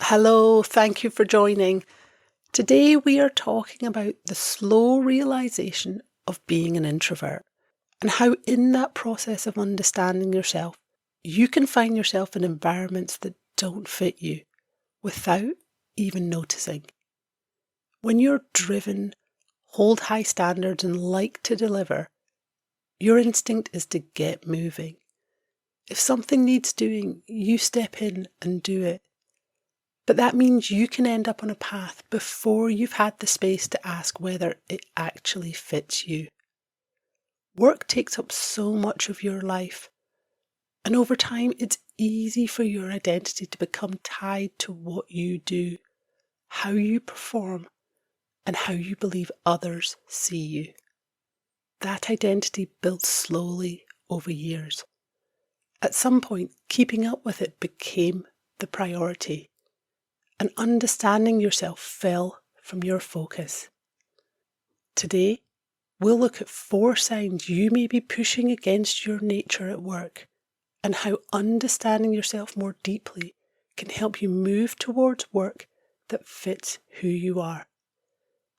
Hello, thank you for joining. Today we are talking about the slow realisation of being an introvert and how in that process of understanding yourself, you can find yourself in environments that don't fit you without even noticing. When you're driven, hold high standards and like to deliver, your instinct is to get moving. If something needs doing, you step in and do it. But that means you can end up on a path before you've had the space to ask whether it actually fits you. Work takes up so much of your life, and over time it's easy for your identity to become tied to what you do, how you perform, and how you believe others see you. That identity builds slowly over years. At some point, keeping up with it became the priority, and understanding yourself fell from your focus. Today, we'll look at 4 signs you may be pushing against your nature at work and how understanding yourself more deeply can help you move towards work that fits who you are.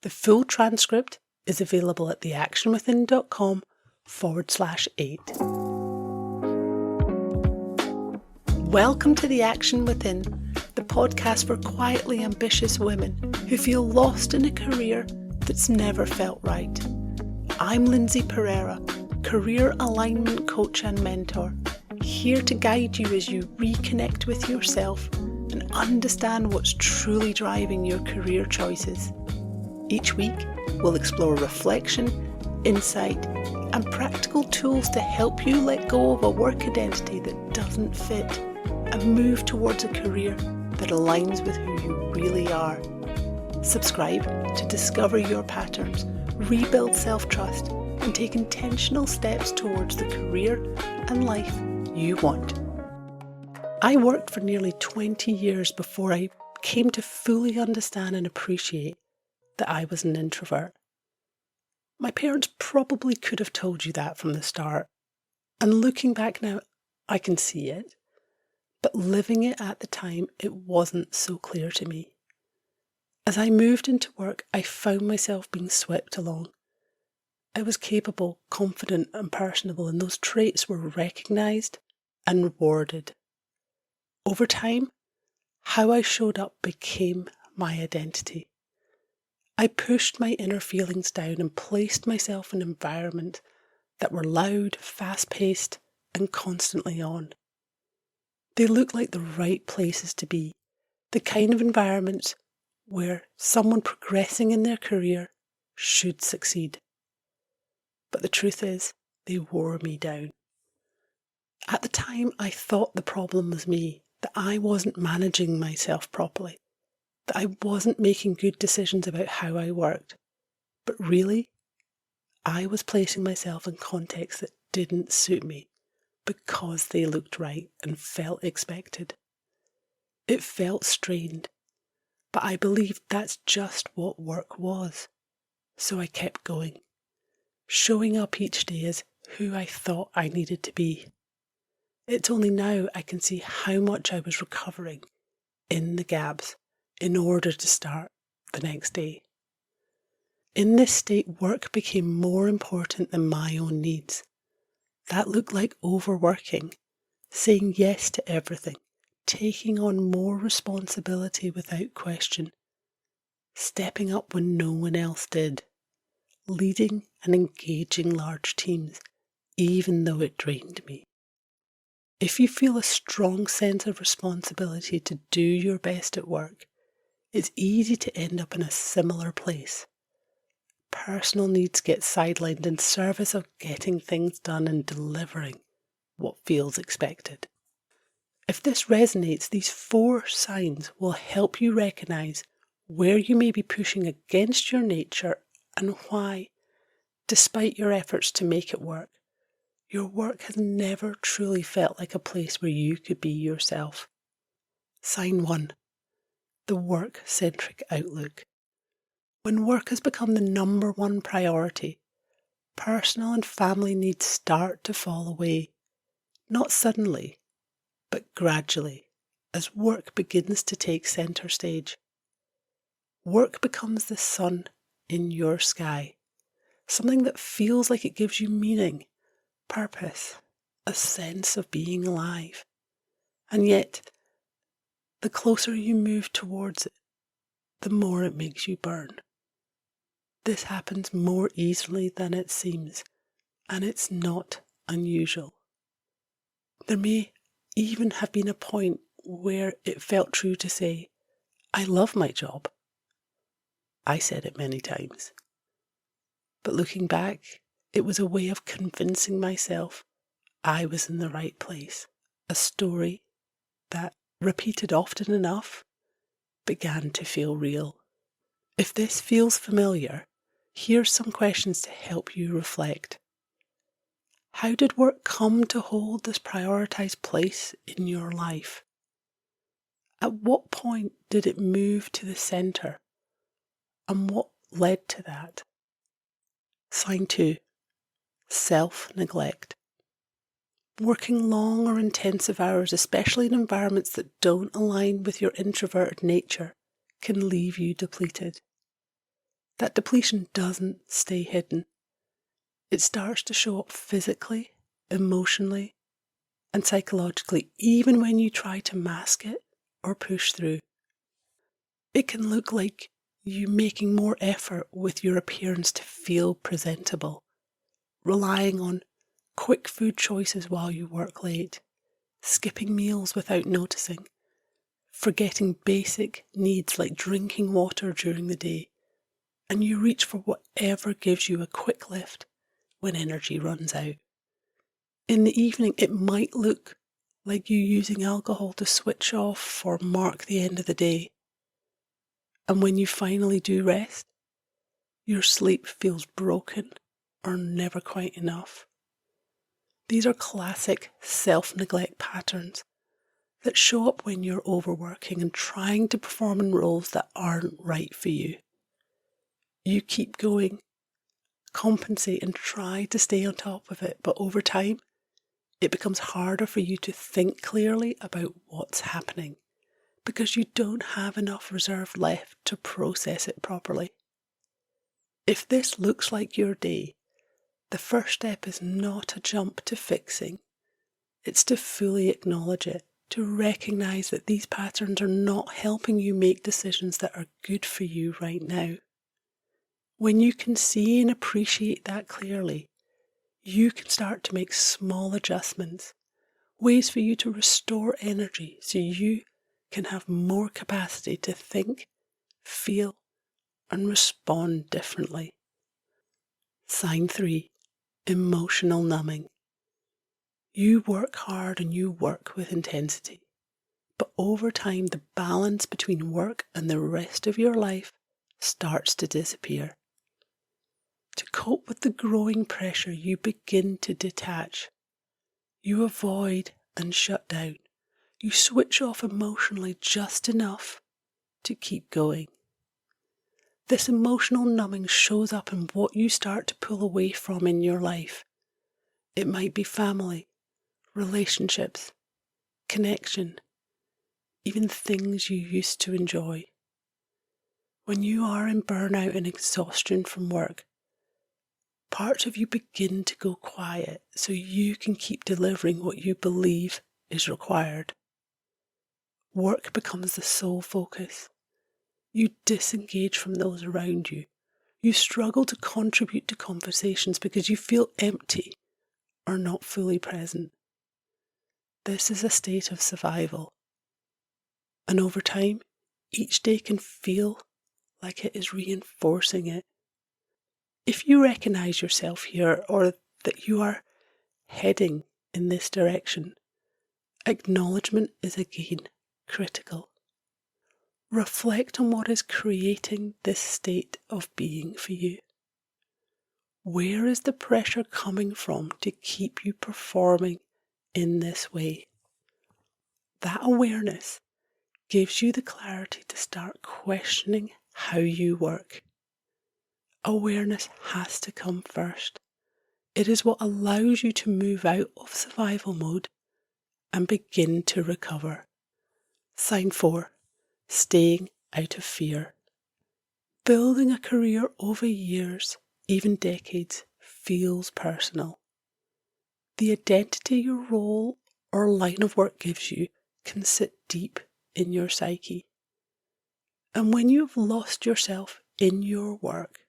The full transcript is available at theactionwithin.com/8. Welcome to The Action Within, the podcast for quietly ambitious women who feel lost in a career that's never felt right. I'm Lindsay Pereira, career alignment coach and mentor, here to guide you as you reconnect with yourself and understand what's truly driving your career choices. Each week, we'll explore reflection, insight, and practical tools to help you let go of a work identity that doesn't fit and move towards a career that aligns with who you really are. Subscribe to discover your patterns, rebuild self-trust, and take intentional steps towards the career and life you want. I worked for nearly 20 years before I came to fully understand and appreciate that I was an introvert. My parents probably could have told you that from the start, and looking back now, I can see it. But living it at the time, it wasn't so clear to me. As I moved into work, I found myself being swept along. I was capable, confident and personable, and those traits were recognised and rewarded. Over time, how I showed up became my identity. I pushed my inner feelings down and placed myself in environments that were loud, fast-paced and constantly on. They look like the right places to be, the kind of environments where someone progressing in their career should succeed. But the truth is, they wore me down. At the time, I thought the problem was me, that I wasn't managing myself properly, that I wasn't making good decisions about how I worked. But really, I was placing myself in contexts that didn't suit me because they looked right and felt expected. It felt strained, but I believed that's just what work was. So I kept going, showing up each day as who I thought I needed to be. It's only now I can see how much I was recovering in the gaps in order to start the next day. In this state, work became more important than my own needs. That looked like overworking, saying yes to everything, taking on more responsibility without question, stepping up when no one else did, leading and engaging large teams, even though it drained me. If you feel a strong sense of responsibility to do your best at work, it's easy to end up in a similar place. Personal needs get sidelined in service of getting things done and delivering what feels expected. If this resonates, these 4 signs will help you recognise where you may be pushing against your nature and why, despite your efforts to make it work, your work has never truly felt like a place where you could be yourself. Sign 1. The work-centric outlook. When work has become the number 1 priority, personal and family needs start to fall away. Not suddenly, but gradually, as work begins to take centre stage. Work becomes the sun in your sky, something that feels like it gives you meaning, purpose, a sense of being alive. And yet, the closer you move towards it, the more it makes you burn. This happens more easily than it seems, and it's not unusual. There may even have been a point where it felt true to say, I love my job. I said it many times. But looking back, it was a way of convincing myself I was in the right place. A story that, repeated often enough, began to feel real. If this feels familiar, here's some questions to help you reflect. How did work come to hold this prioritized place in your life? At what point did it move to the centre? And what led to that? Sign 2. Self-neglect. Working long or intensive hours, especially in environments that don't align with your introverted nature, can leave you depleted. That depletion doesn't stay hidden. It starts to show up physically, emotionally, and psychologically, even when you try to mask it or push through. It can look like you making more effort with your appearance to feel presentable, relying on quick food choices while you work late, skipping meals without noticing, forgetting basic needs like drinking water during the day, and you reach for whatever gives you a quick lift when energy runs out. In the evening, it might look like you using alcohol to switch off or mark the end of the day. And when you finally do rest, your sleep feels broken or never quite enough. These are classic self-neglect patterns that show up when you're overworking and trying to perform in roles that aren't right for you. You keep going, compensate and try to stay on top of it, but over time, it becomes harder for you to think clearly about what's happening because you don't have enough reserve left to process it properly. If this looks like your day, the first step is not a jump to fixing. It's to fully acknowledge it, to recognize that these patterns are not helping you make decisions that are good for you right now. When you can see and appreciate that clearly, you can start to make small adjustments, ways for you to restore energy so you can have more capacity to think, feel, and respond differently. Sign 3. Emotional numbing. You work hard and you work with intensity, but over time the balance between work and the rest of your life starts to disappear. To cope with the growing pressure, you begin to detach. You avoid and shut down. You switch off emotionally just enough to keep going. This emotional numbing shows up in what you start to pull away from in your life. It might be family, relationships, connection, even things you used to enjoy. When you are in burnout and exhaustion from work, parts of you begin to go quiet so you can keep delivering what you believe is required. Work becomes the sole focus. You disengage from those around you. You struggle to contribute to conversations because you feel empty or not fully present. This is a state of survival. And over time, each day can feel like it is reinforcing it. If you recognize yourself here or that you are heading in this direction, acknowledgement is again critical. Reflect on what is creating this state of being for you. Where is the pressure coming from to keep you performing in this way? That awareness gives you the clarity to start questioning how you work. Awareness has to come first. It is what allows you to move out of survival mode and begin to recover. Sign 4. Staying out of fear. Building a career over years, even decades, feels personal. The identity your role or line of work gives you can sit deep in your psyche. And when you've lost yourself in your work,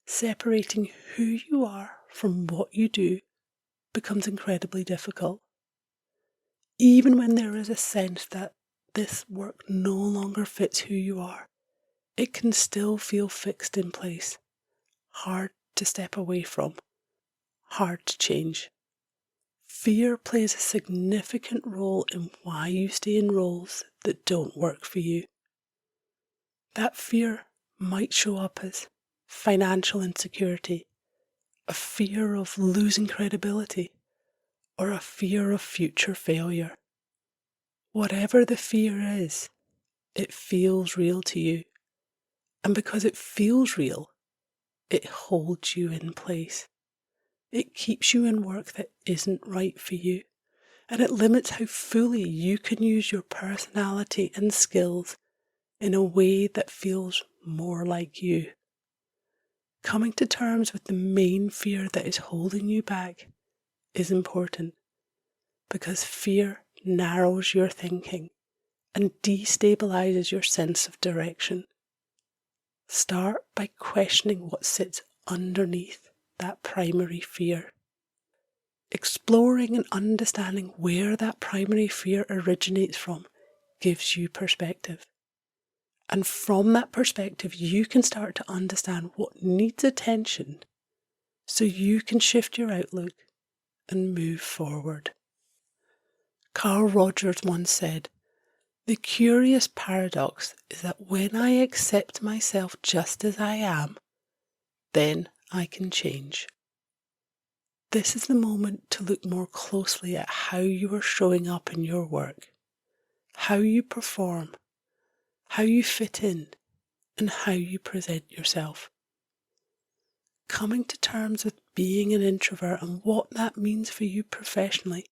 separating who you are from what you do becomes incredibly difficult. Even when there is a sense that this work no longer fits who you are, it can still feel fixed in place, hard to step away from, hard to change. Fear plays a significant role in why you stay in roles that don't work for you. That fear might show up as financial insecurity, a fear of losing credibility, or a fear of future failure. Whatever the fear is, it feels real to you. And because it feels real, it holds you in place. It keeps you in work that isn't right for you, and it limits how fully you can use your personality and skills in a way that feels more like you. Coming to terms with the main fear that is holding you back is important, because fear narrows your thinking and destabilizes your sense of direction. Start by questioning what sits underneath that primary fear. Exploring and understanding where that primary fear originates from gives you perspective. And from that perspective, you can start to understand what needs attention so you can shift your outlook and move forward. Carl Rogers once said, "The curious paradox is that when I accept myself just as I am, then I can change." This is the moment to look more closely at how you are showing up in your work, how you perform, how you fit in, and how you present yourself. Coming to terms with being an introvert and what that means for you professionally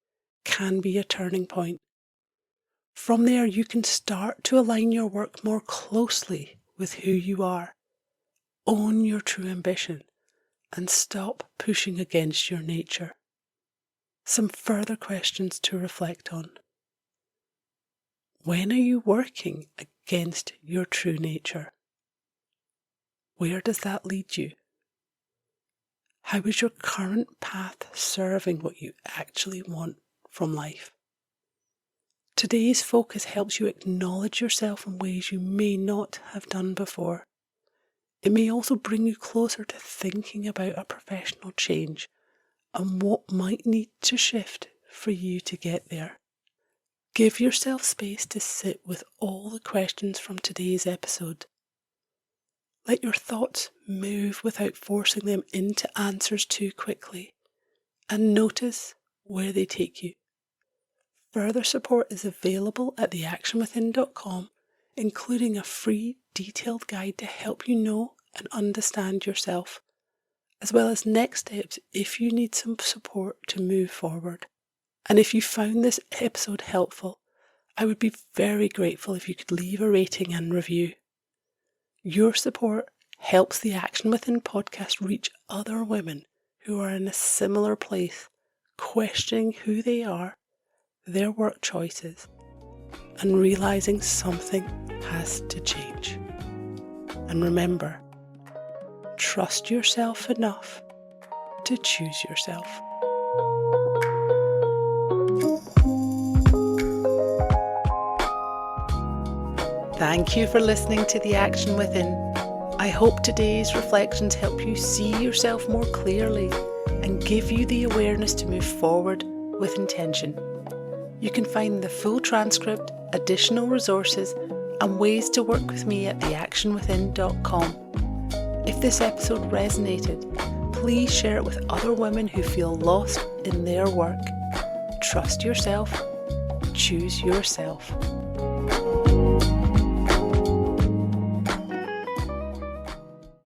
can be a turning point. From there, you can start to align your work more closely with who you are. Own your true ambition and stop pushing against your nature. Some further questions to reflect on. When are you working against your true nature? Where does that lead you? How is your current path serving what you actually want from life? Today's focus helps you acknowledge yourself in ways you may not have done before. It may also bring you closer to thinking about a professional change and what might need to shift for you to get there. Give yourself space to sit with all the questions from today's episode. Let your thoughts move without forcing them into answers too quickly, and notice where they take you. Further support is available at theactionwithin.com, including a free detailed guide to help you know and understand yourself, as well as next steps if you need some support to move forward. And if you found this episode helpful, I would be very grateful if you could leave a rating and review. Your support helps the Action Within podcast reach other women who are in a similar place, questioning who they are, their work choices, and realizing something has to change. And remember, trust yourself enough to choose yourself. Thank you for listening to The Action Within. I hope today's reflections help you see yourself more clearly and give you the awareness to move forward with intention. You can find the full transcript, additional resources, and ways to work with me at theactionwithin.com. If this episode resonated, please share it with other women who feel lost in their work. Trust yourself, choose yourself.